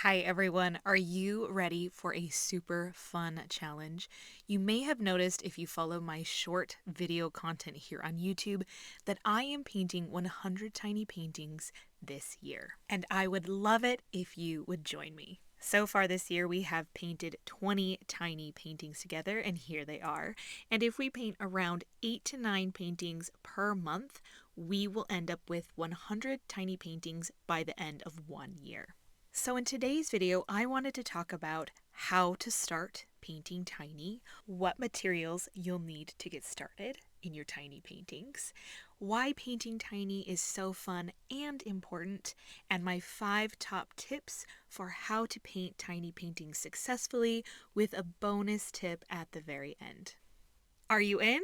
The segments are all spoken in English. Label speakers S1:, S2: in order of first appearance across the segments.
S1: Hi everyone, are you ready for a super fun challenge? You may have noticed if you follow my short video content here on YouTube that I am painting 100 tiny paintings this year, and I would love it if you would join me. So far this year, we have painted 20 tiny paintings together, and here they are. And if we paint around 8 to 9 paintings per month, we will end up with 100 tiny paintings by the end of 1 year. So in today's video, I wanted to talk about how to start painting tiny, what materials you'll need to get started in your tiny paintings, why painting tiny is so fun and important, and my 5 top tips for how to paint tiny paintings successfully with a bonus tip at the very end. Are you in?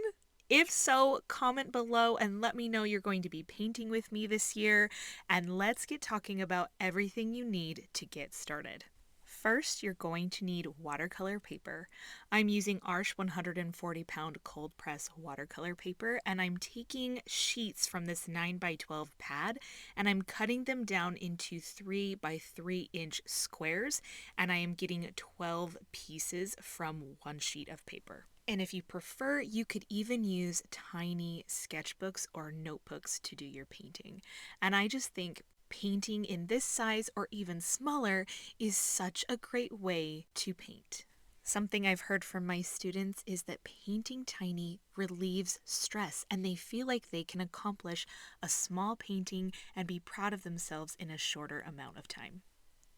S1: If so, comment below and let me know you're going to be painting with me this year, and let's get talking about everything you need to get started. First, you're going to need watercolor paper. I'm using Arches 140-pound cold press watercolor paper, and I'm taking sheets from this 9x12 pad, and I'm cutting them down into 3x3-inch squares, and I am getting 12 pieces from one sheet of paper. And if you prefer, you could even use tiny sketchbooks or notebooks to do your painting. And I just think painting in this size or even smaller is such a great way to paint. Something I've heard from my students is that painting tiny relieves stress and they feel like they can accomplish a small painting and be proud of themselves in a shorter amount of time.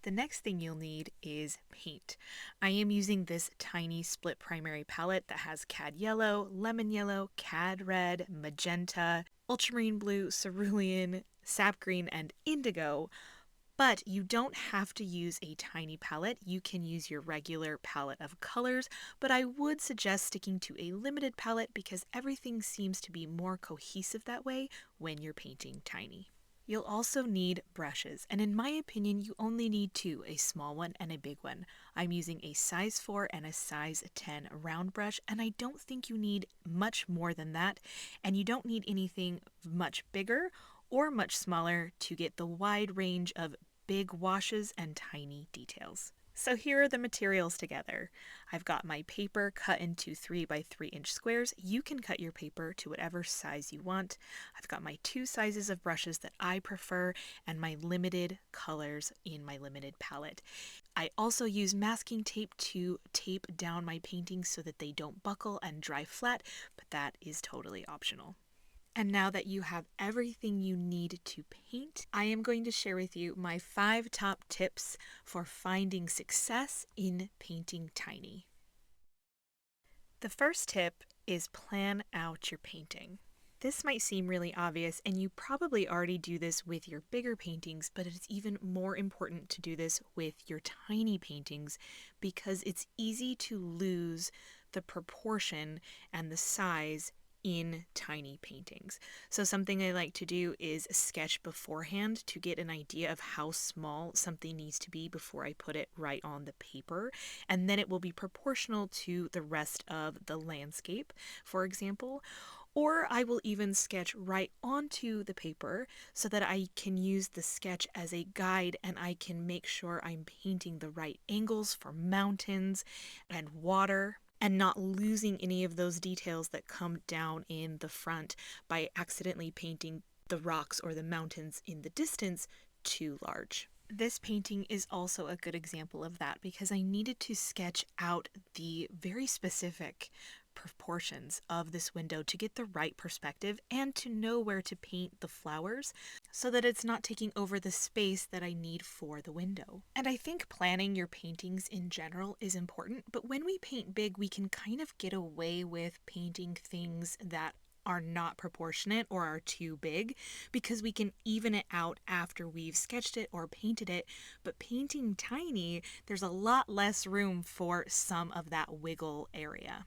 S1: The next thing you'll need is paint. I am using this tiny split primary palette that has cad yellow, lemon yellow, cad red, magenta, ultramarine blue, cerulean, sap green, and indigo. But you don't have to use a tiny palette. You can use your regular palette of colors, but I would suggest sticking to a limited palette because everything seems to be more cohesive that way when you're painting tiny. You'll also need brushes, and in my opinion, you only need 2, a small one and a big one. I'm using a size 4 and a size 10 round brush, and I don't think you need much more than that, and you don't need anything much bigger or much smaller to get the wide range of big washes and tiny details. So here are the materials together. I've got my paper cut into 3x3-inch squares. You can cut your paper to whatever size you want. I've got my 2 sizes of brushes that I prefer and my limited colors in my limited palette. I also use masking tape to tape down my paintings so that they don't buckle and dry flat, but that is totally optional. And now that you have everything you need to paint, I am going to share with you my 5 top tips for finding success in painting tiny. The first tip is plan out your painting. This might seem really obvious, and you probably already do this with your bigger paintings, but it's even more important to do this with your tiny paintings because it's easy to lose the proportion and the size in tiny paintings. So something I like to do is sketch beforehand to get an idea of how small something needs to be before I put it right on the paper, and then it will be proportional to the rest of the landscape, for example. Or I will even sketch right onto the paper so that I can use the sketch as a guide and I can make sure I'm painting the right angles for mountains and water and not losing any of those details that come down in the front by accidentally painting the rocks or the mountains in the distance too large. This painting is also a good example of that because I needed to sketch out the very specific proportions of this window to get the right perspective and to know where to paint the flowers so that it's not taking over the space that I need for the window. And I think planning your paintings in general is important, but when we paint big, we can kind of get away with painting things that are not proportionate or are too big because we can even it out after we've sketched it or painted it. But painting tiny, there's a lot less room for some of that wiggle area.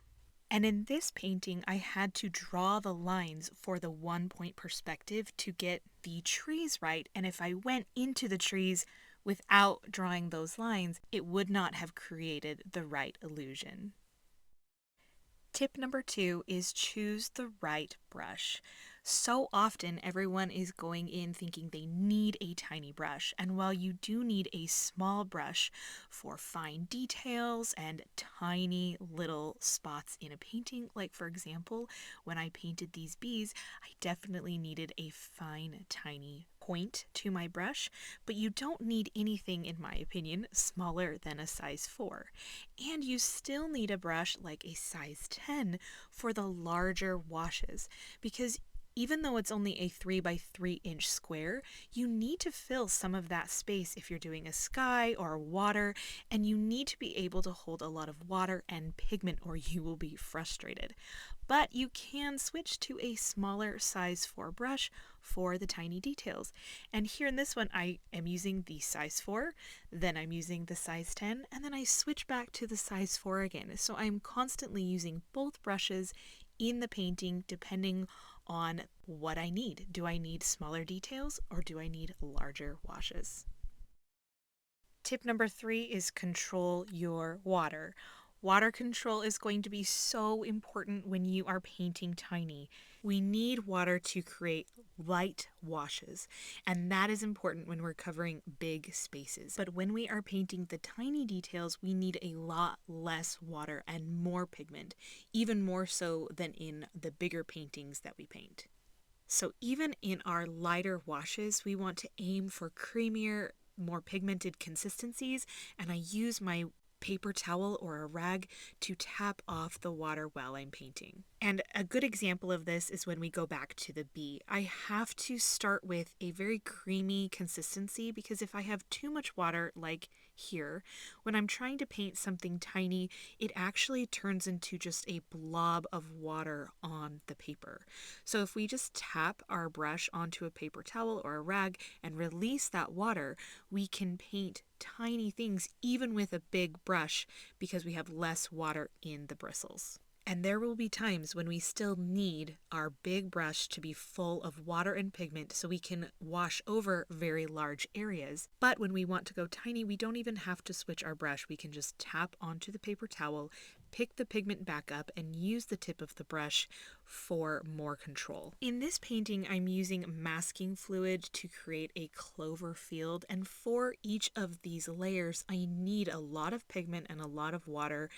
S1: And in this painting, I had to draw the lines for the 1-point perspective to get the trees right. And if I went into the trees without drawing those lines, it would not have created the right illusion. Tip number 2 is choose the right brush. So often, everyone is going in thinking they need a tiny brush, and while you do need a small brush for fine details and tiny little spots in a painting, like for example, when I painted these bees, I definitely needed a fine, tiny point to my brush, but you don't need anything, in my opinion, smaller than a size 4. And you still need a brush like a size 10 for the larger washes, because even though it's only a 3 by 3 inch square, you need to fill some of that space if you're doing a sky or water, and you need to be able to hold a lot of water and pigment or you will be frustrated. But you can switch to a smaller size 4 brush for the tiny details. And here in this one, I am using the size 4, then I'm using the size 10, and then I switch back to the size 4 again. So I'm constantly using both brushes in the painting depending on what I need. Do I need smaller details or do I need larger washes? Tip number 3 is control your water. Water control is going to be so important when you are painting tiny. We need water to create light washes, and that is important when we're covering big spaces. But when we are painting the tiny details, we need a lot less water and more pigment, even more so than in the bigger paintings that we paint. So even in our lighter washes, we want to aim for creamier, more pigmented consistencies, and I use my paper towel or a rag to tap off the water while I'm painting. And a good example of this is when we go back to the bee. I have to start with a very creamy consistency because if I have too much water, like here, when I'm trying to paint something tiny, it actually turns into just a blob of water on the paper. So if we just tap our brush onto a paper towel or a rag and release that water, we can paint tiny things even with a big brush because we have less water in the bristles. And there will be times when we still need our big brush to be full of water and pigment so we can wash over very large areas. But when we want to go tiny, we don't even have to switch our brush. We can just tap onto the paper towel, pick the pigment back up, and use the tip of the brush for more control. In this painting, I'm using masking fluid to create a clover field, and for each of these layers, I need a lot of pigment and a lot of water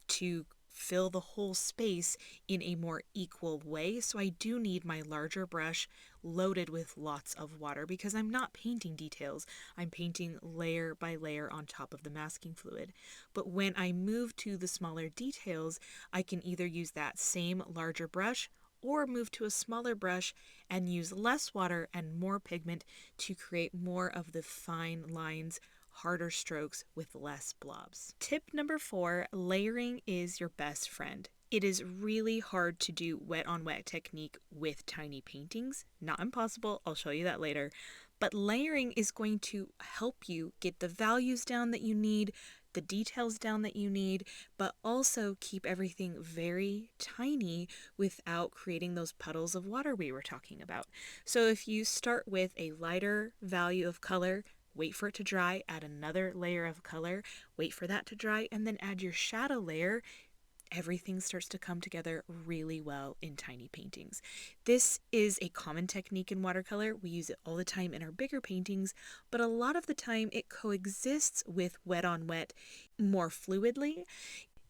S1: to fill the whole space in a more equal way. So I do need my larger brush loaded with lots of water because I'm not painting details. I'm painting layer by layer on top of the masking fluid. But when I move to the smaller details, I can either use that same larger brush or move to a smaller brush and use less water and more pigment to create more of the fine lines, harder strokes with less blobs. Tip number 4, layering is your best friend. It is really hard to do wet on wet technique with tiny paintings. Not impossible, I'll show you that later. But layering is going to help you get the values down that you need, the details down that you need, but also keep everything very tiny without creating those puddles of water we were talking about. So if you start with a lighter value of color, wait for it to dry, add another layer of color, wait for that to dry, and then add your shadow layer, everything starts to come together really well in tiny paintings. This is a common technique in watercolor. We use it all the time in our bigger paintings, but a lot of the time it coexists with wet on wet more fluidly.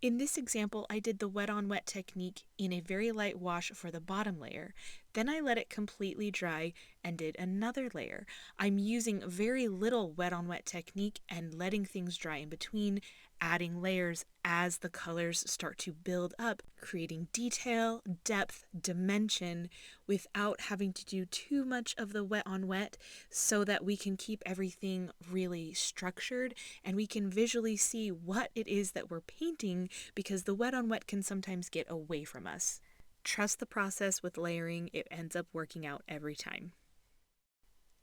S1: In this example, I did the wet on wet technique in a very light wash for the bottom layer. Then I let it completely dry and did another layer. I'm using very little wet on wet technique and letting things dry in between, adding layers as the colors start to build up, creating detail, depth, dimension without having to do too much of the wet on wet so that we can keep everything really structured and we can visually see what it is that we're painting because the wet on wet can sometimes get away from us. Trust the process with layering, it ends up working out every time.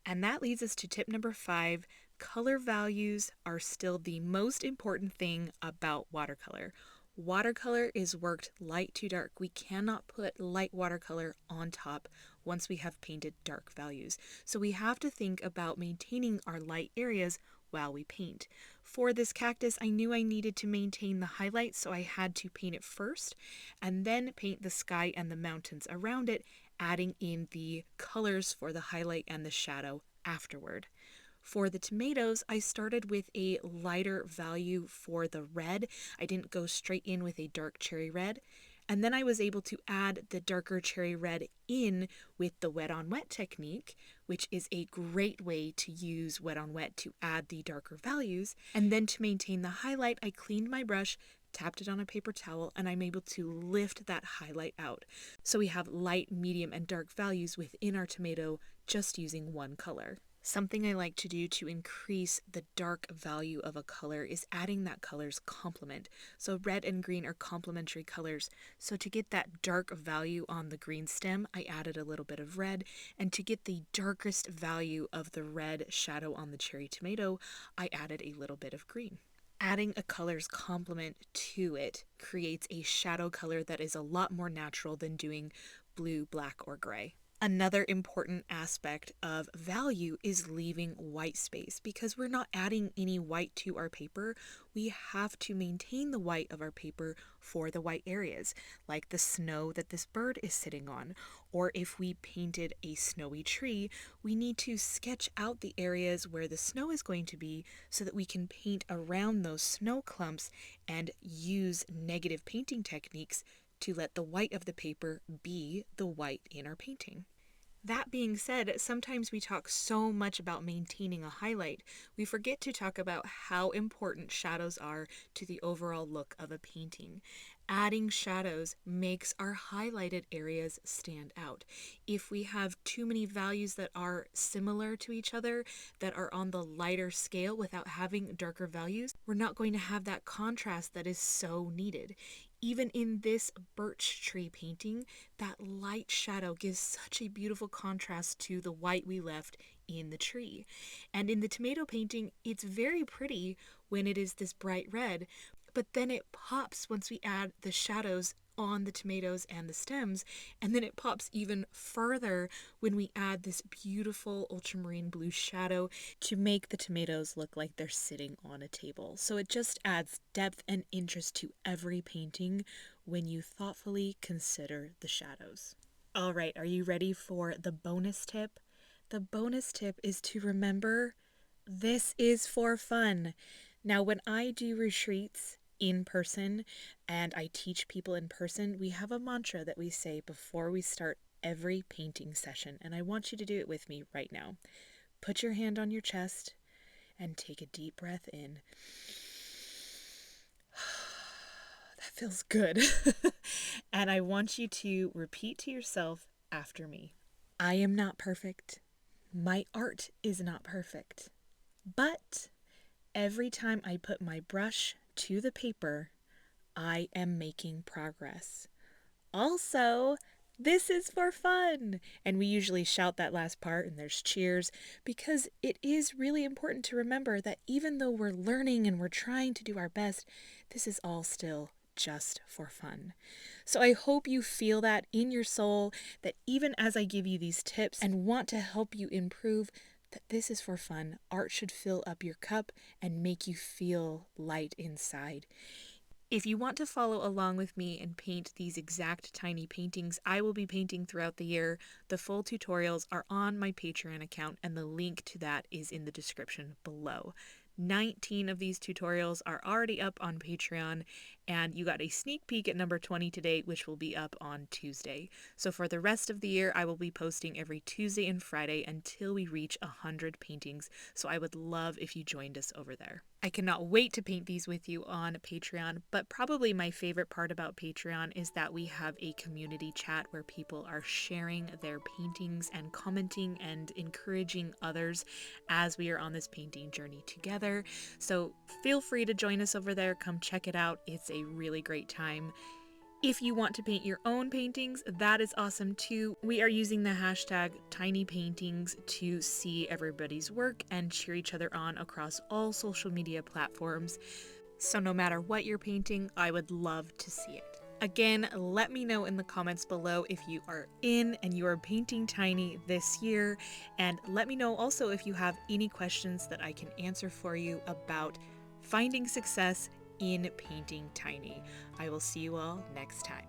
S1: And that leads us to tip number 5. Color values are still the most important thing about watercolor. Watercolor is worked light to dark. We cannot put light watercolor on top once we have painted dark values. So we have to think about maintaining our light areas while we paint. For this cactus, I knew I needed to maintain the highlights, so I had to paint it first and then paint the sky and the mountains around it adding in the colors for the highlight and the shadow afterward. For the tomatoes, I started with a lighter value for the red. I didn't go straight in with a dark cherry red. And then I was able to add the darker cherry red in with the wet on wet technique, which is a great way to use wet on wet to add the darker values. And then to maintain the highlight, I cleaned my brush, tapped it on a paper towel, and I'm able to lift that highlight out. So we have light, medium, and dark values within our tomato just using one color. Something I like to do to increase the dark value of a color is adding that color's complement. So red and green are complementary colors. So to get that dark value on the green stem, I added a little bit of red. And to get the darkest value of the red shadow on the cherry tomato, I added a little bit of green. Adding a color's complement to it creates a shadow color that is a lot more natural than doing blue, black, or gray. Another important aspect of value is leaving white space. Because we're not adding any white to our paper, we have to maintain the white of our paper for the white areas, like the snow that this bird is sitting on. Or if we painted a snowy tree, we need to sketch out the areas where the snow is going to be so that we can paint around those snow clumps and use negative painting techniques to let the white of the paper be the white in our painting. That being said, sometimes we talk so much about maintaining a highlight, we forget to talk about how important shadows are to the overall look of a painting. Adding shadows makes our highlighted areas stand out. If we have too many values that are similar to each other, that are on the lighter scale without having darker values, we're not going to have that contrast that is so needed. Even in this birch tree painting, that light shadow gives such a beautiful contrast to the white we left in the tree. And in the tomato painting, it's very pretty when it is this bright red, but then it pops once we add the shadows on the tomatoes and the stems, and then it pops even further when we add this beautiful ultramarine blue shadow to make the tomatoes look like they're sitting on a table. So it just adds depth and interest to every painting when you thoughtfully consider the shadows. All right, are you ready for the bonus tip? The bonus tip is to remember this is for fun. Now, when I do retreats in person and I teach people in person, we have a mantra that we say before we start every painting session, and I want you to do it with me right now. Put your hand on your chest and take a deep breath in. That feels good. And I want you to repeat to yourself after me. I am not perfect. My art is not perfect. But every time I put my brush to the paper, I am making progress. Also, this is for fun. And we usually shout that last part and there's cheers because it is really important to remember that even though we're learning and we're trying to do our best, this is all still just for fun. So I hope you feel that in your soul, that even as I give you these tips and want to help you improve, that this is for fun. Art should fill up your cup and make you feel light inside. If you want to follow along with me and paint these exact tiny paintings I will be painting throughout the year, the full tutorials are on my Patreon account and the link to that is in the description below. 19 of these tutorials are already up on Patreon, and you got a sneak peek at number 20 today, which will be up on Tuesday. So for the rest of the year, I will be posting every Tuesday and Friday until we reach 100 paintings, so I would love if you joined us over there. I cannot wait to paint these with you on Patreon, but probably my favorite part about Patreon is that we have a community chat where people are sharing their paintings and commenting and encouraging others as we are on this painting journey together. So feel free to join us over there. Come check it out. It's a really great time. If you want to paint your own paintings, that is awesome too. We are using the hashtag #TinyPaintings to see everybody's work and cheer each other on across all social media platforms. So no matter what you're painting, I would love to see it. Again, let me know in the comments below if you are in and you are painting tiny this year, and let me know also if you have any questions that I can answer for you about finding success in painting tiny. I will see you all next time.